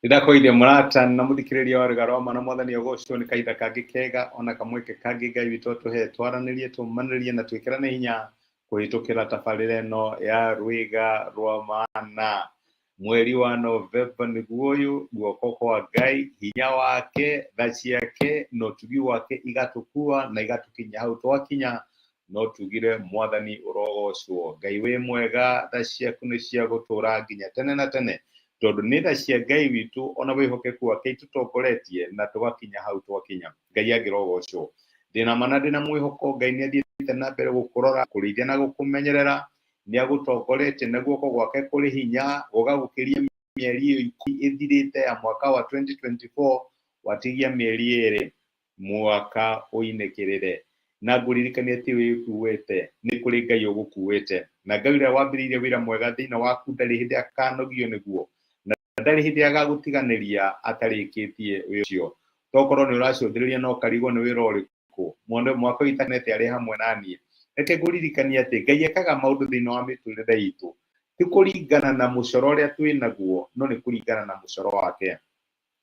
Ndakoire murata na muthikiriria wa Rugaroma na mwathani ugocio ni kaitha kangi kega ona kamweke kangi Ngai witu tuhe twaranirie tumanirie na twikirane hinya kuhitukira tabarira ino ya rwiga rwa mana. Mweri wa Novemba niguo uyu guoko kwa Ngai hinya wake tha ciake no tugi wake igatukua na igatukinya hau twakinya no tugire mwathani urogocwo. Ngai wi mwega tha ciaku ni cia gutura nginya tene na tene tondu nĩ tha cia Ngai witũ ona wĩhokeku wake itutongoretie na tugakinya hau twakinya. Ngai agĩrogocwo. Ndĩna mana ndĩna mwĩhoko Ngai nĩ athiĩte na mbere gũkũrora kũrĩithia na gũkũmenyerera nĩ agũtongoretie na guoko gwake kũrĩ hinya gũgagũkĩria mĩeri ĩthirĩte ya mwaka wa 2024 watigia mĩeri ĩrĩ mwaka ũinĩkĩrĩre na ngũririkania atĩ wĩkuĩte nĩ kũrĩ Ngai ũgũkuĩte na Ngai ũrĩa wambĩrĩirie wĩra mwega thĩinĩ waku ndarĩ hĩndĩ akanogio nĩguo ndarĩ hĩndĩ agagũtiganĩria atarĩkĩtie wĩra ũcio. Tokorwo nĩ ũracũthĩrĩria no karigwo nĩ wĩra ũrĩkũ mwaka ũyũ itakanĩte arĩ hamwe naniĩ. Reke ngũririkanie atĩ Ngai ekaga maũndũ thĩinĩ wa mĩtũrĩre itũ ti kũringana na mũcoro ũrĩa twĩnaguo no nĩ kũringana na mũcoro wake.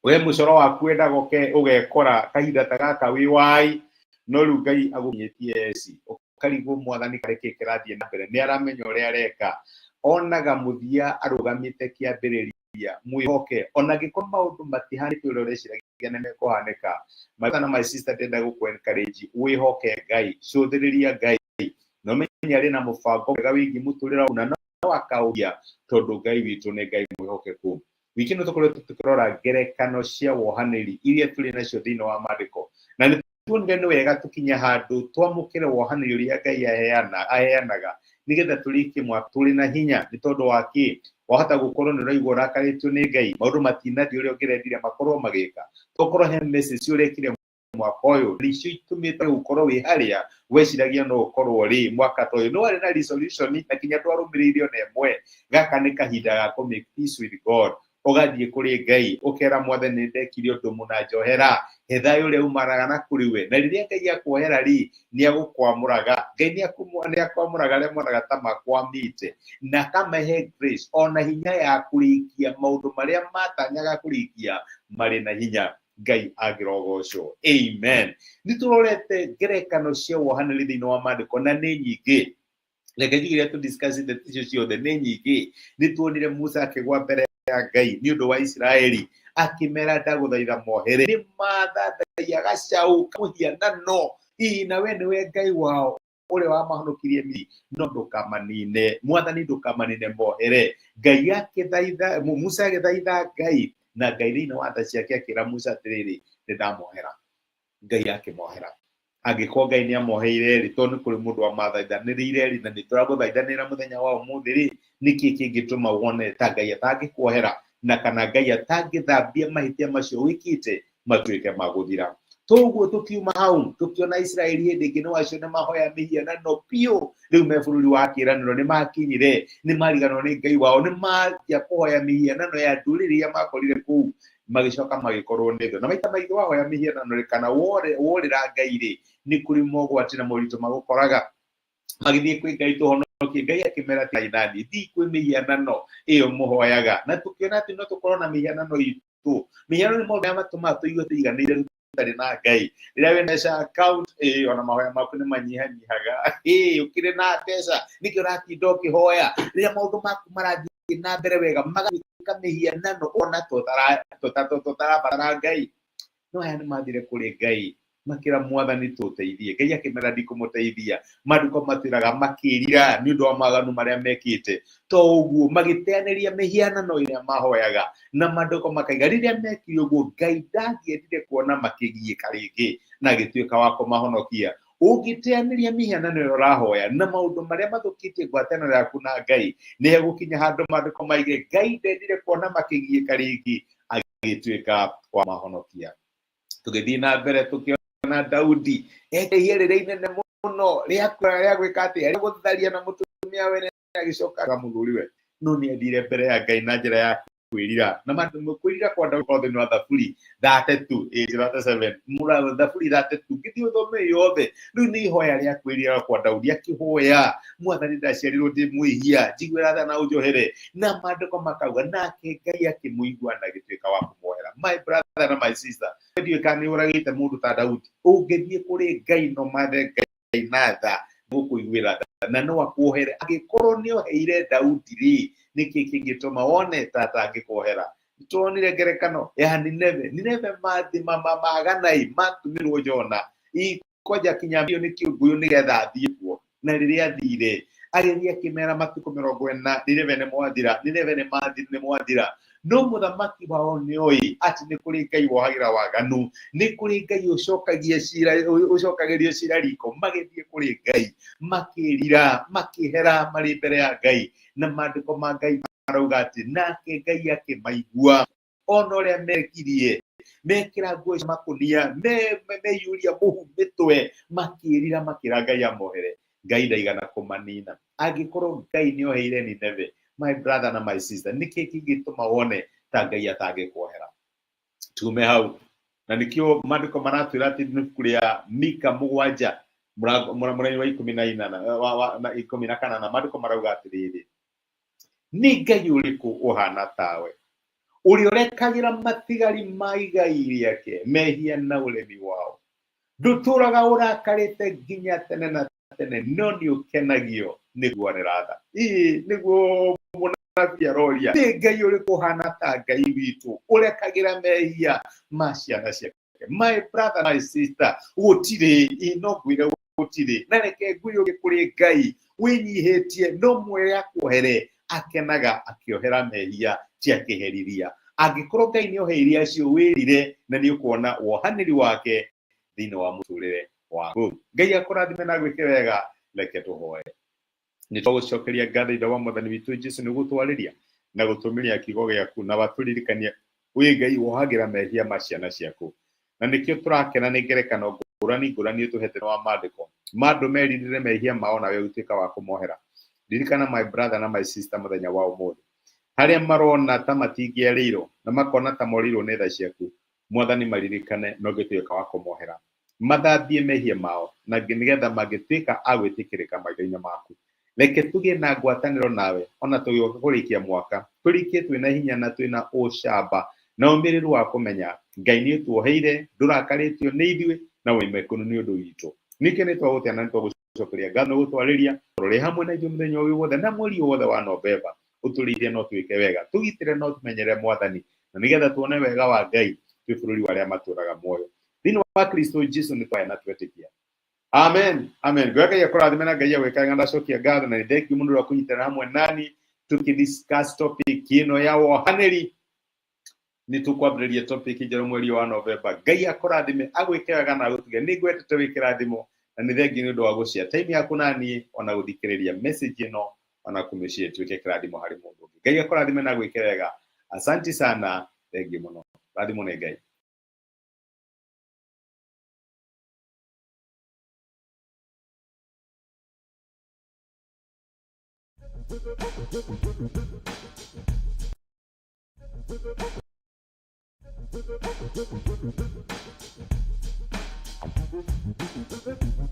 We mũcoro waku wendaga ũgekora kahinda ta gaka wĩ wai no rĩu Ngai agũkinyĩtie eci ũkarigwo mwathani kareke kĩrathiĩ na mbere nĩ aramenya ũrĩa areka onaga mũthia arũgamĩte kĩambĩrĩria mwĩhoke ona gĩkorwo maũndũ matihanĩte ũrĩa ũreciragia nĩ mekũhanĩka. My brother na my sister ndenda gũkũ-encourage wĩhoke Ngai, cũthĩrĩria Ngai na ũmenye arĩ na mũbango mwega wĩgiĩ mũtũrĩre na no akaũgia tondũ Ngai witũ nĩ Ngai mwĩhokeku. Wiki ĩno tũkoretwo tũkĩrora ngerekano cia wohanĩri iria tũrĩ nacio thĩinĩ wa maandĩko na nĩ tuonire nĩ wega tũkinye handũ twamũkĩre wohanĩri ũrĩa Ngai aheanaga nĩgetha tũrĩkie mwaka tũrĩ na hinya nĩ tondũ wa kĩ wahota gũkorwo nĩ ũraigua ũrakarĩtio nĩ Ngai maũndũ matinathiĩ ũrĩa ũngĩrendire makorwo magĩka. Tokorwo he message ũrekire mwaka ũyũ icio itũmĩte gũkorwo wĩ harĩa weciragia no ũkorwo rĩ mwaka ta ũyũ no warĩ na resolution na kinya ndwarũmĩrĩire ona ĩmwe. Gaka nĩ kahinda ga kũ make peace with God ũgathiĩ kũrĩ Ngai ũkera mwathani ndekire ũndũ mũna njohera he thayũ ũrĩa umanaga na kũrĩ we na rĩrĩa Ngai akuohera rĩ nĩ agũkwamũraga. Ngai nĩ akwamũraga arĩa monaga ta makwamĩte na akamahe grace ona hinya ya kũrĩkia maũndũ marĩa matanyaga kũrĩkia marĩ na hinya. Ngai agĩrogocwo. Amen. Nĩ tũrorete ngerekano cia wohanĩri thĩinĩ wa maandĩko na nĩ nyingĩ. Reke njuge tu discuss icio ciothe nĩ nyingĩ. Nĩ tuonire Musa akĩgwa mbere ya Ngai nĩ ũndũ wa Isiraeli akĩmera ndagũthaitha mohere nĩ mathathaiya gacaũ mũhianano hihi nawe nĩwe Ngai wao ũrĩa wamahonokirie mĩri no ndũkamanine mwathani ndũkamanine mohere. Ngai agĩthaitha Musa agĩthaitha Ngai na Ngai thĩinĩ wa tha ciake akĩra Musa atĩrĩrĩ nĩ ndamohera. Ngai akĩmohera angĩkorwo Ngai nĩ amoheire rĩ tondũ nĩ kũrĩ mũndũ wamathaithanĩrĩire rĩ na nĩ tũramũthaithanĩra mũthenya wa ũmũthĩ rĩ nĩkĩ kĩngĩtũma wone ta Ngai atangĩkuohera na kana Ngai atangĩthambia mahĩtia macio wĩkĩte matuĩke magũthira. Toguo tukiuma hau tukiona Isiraeli hĩndĩ ĩngĩ no acio nĩ mahoya mĩhianano biũ rĩu me bũrũri wa kĩĩranĩro nĩ makinyire nĩ mariganĩrwo nĩ Ngai wao nĩ manjia kũhoya mĩhianano ya ndũrĩrĩ iria makorire kũu magĩcoka magĩkorwo nĩ thũ na maita maingĩ wahoya mĩhianano rĩ kana worĩra Ngai rĩ nĩ kũrĩ mogwati na moritũ magũkoraga magĩthiĩ kwĩ Ngai tũhonokie. Ngai akĩmera atĩ nani thiĩ kwĩ mĩhianano ĩyo mũhoyaga na tũkĩona atĩ no tũkorwo na mĩhianano itũ. Mĩhianano nĩ maũndũ marĩa matũmaga tũigue tũiganĩire tũtarĩ na Ngai. Rĩrĩa wĩna mbeca account ona mahoya maku nĩ manyihanyihaga ũkĩrĩ na mbeca nĩkĩ ũratinda ũkĩhoya. Rĩrĩa maũndũ maku marathiĩ na mbere wega magatuĩka mĩhianano ona tũtarabatara Ngai. No aya nĩ mathire kũrĩ Ngai makĩra mwathani tũteithie. Ngai akĩmera ndikũmũteithia. Maandĩko matwĩraga makĩrira nĩ ũndũ wa maganu marĩa mekĩte to ũguo magĩteanĩria mĩhianano ĩrĩa mahoyaga na maandĩko makaiga rĩrĩa mekire ũguo Ngai ndangĩendire kuona makĩgiĩka rĩngĩ na agĩtuĩka wa kũmahonokia. Ũngĩteanĩria mĩhianano ĩyo ũrahoya na maũndũ marĩa mathũkĩtie ngwatanĩro yaku na Ngai nĩ hegũkinya handũ maandĩko maige Ngai ndendire kuona makĩgiĩka rĩngĩ agĩtuĩka wa mahonokia. Tũgĩthiĩ na mbere tũkĩona Daudi eteire rĩrĩa inene mũno rĩa gwĩka atĩ rĩa gũtharia na mũtumia we agĩcoka mũthuri we no nĩ athire mbere ya Ngai na njĩra ya kwirira na mandu kwirira kwa Daudi kwa thini wa thaburi 32 37 mura thaburi 32 githio thome yothe riu ni ihoya ria kwirira kwa Daudi akihoya mwathani ndaciarirwo ndi mwihia njigwira tha na unjohere na mandiko makauga nake Ngai akimuigua na gituika wa kumuohera. My brother na my sister, ndio kani uragite mundu ta Daudi ungithie kuri Ngai no mathe Ngai na tha gukuiguira na no akuohere agikorwo ni oheire Daudi ri niki kingituma wone tata agikuohera. Tuonire ngerekano ya Nineve mathima maganai matumirwo Jona ikoja kinyambio ni kiuguyu nigetha athie kuo na riria athire agithia kimera matuko 40 Nineve ni mwathira no muthamaki wao ni oi ati ni kuri Ngai wohagira waganu ni kuri Ngai ucokagirio cira riko magithie kuri Ngai makirira makihera mari mbere ya Ngai na mandiko ma Ngai marauga ati nake Ngai akimaigua ono ria mekirie mekira nguo makunia meyuria muhu mitwe makirira makira Ngai amohere. Ngai ndaigana kumanina agikorwo Ngai ni oheire Nineve. My brother na my sister, niki kingituma wone ta Ngai atagikuohera. Tume hau na nikio mandiko maratwira ati nukuria Mika 7 mũrango wa 14 na 14 na mandiko marauga atiriri ni Ngai uriku uhana tawe uri urekagira matigari ma igai riake mehia na uremi wao nduturaga urakarite nginya tene na tene no ni ukenagio niguo niratha niguo munabia roria ni Ngai uriku uhana ta Ngai witu urekagira mehia ma ciana ciake. My brother my sister gutire inogwire gutire na reke ngwire kuri Ngai winyihitie no mwere akuohere akenaga akiohera mehia ciakeheriria agikorwo Ngai ni oheire acio wirire na ni ukuona wohaniri wake thini wa muturire waku. Ngai akurathime na gwike wega reke tuhoe. Ni tugucokeria ngatho ithe wa mwathani witu Jesu ni gutwariria na gutumiria kiugo giaku na waturirikania wi Ngai wohagira mehia ma ciana ciaku na nikio turakena ni ngerekano ngurani tuhete wa mandiko mandu meririre mehia mao na we utuika wa kumohera. Ririkana my brother na my sister muthenya wa umuthi haria marona ta matingierirwo na makona ta morirwo ni tha ciaku mwathani maririkane no gituika wa kumohera mathambie mehia mao na nigetha magituika agwitikirika maitho-ini maku. Reke tugie na ngwataniro nawe ona tugioka kurikia mwaka turikie twina hinya na twina ucamba na umiriru wa kumenya Ngai ni tuoheire ndurakaritio ni ithuĩ na wimekunu ni undu witu. Nike ni twagutiana ni twagucokeria ngatho gutwariria rori hamwe na ithuĩ muthenya uyu wothe na mweri wothe wa Novemba uturithie no twike wega tugitire no tumenyere mwathani na nigetha tuone wega wa Ngai twi bururi waria maturaga muoyo thini wa Kristo Jesu ni twaya na twetikia. Amen. Gweka ya kurathime na Ngai awekanga ndacokia ngatho na thengiũ mũno wa kunyitana hamwe nani tukidiscuss topic ino ya wohanĩri. Ni tukwambĩrĩria topic njerũ mweri wa Novemba. Ngai akũrathime agwĩke wega na agũtige nĩ ngwetete wĩkĩrathimo na nĩ thengiũ nĩ ũndũ wa gũcia time yaku nani ona gũthikĩrĩria message ĩno ona kũmĩshare tuĩke kĩrathimo harĩ mũndũ ũngĩ. Ngai akũrathime na agwĩke wega. Asante sana. Thengiũ mũno. Rathimo nĩ Ngai.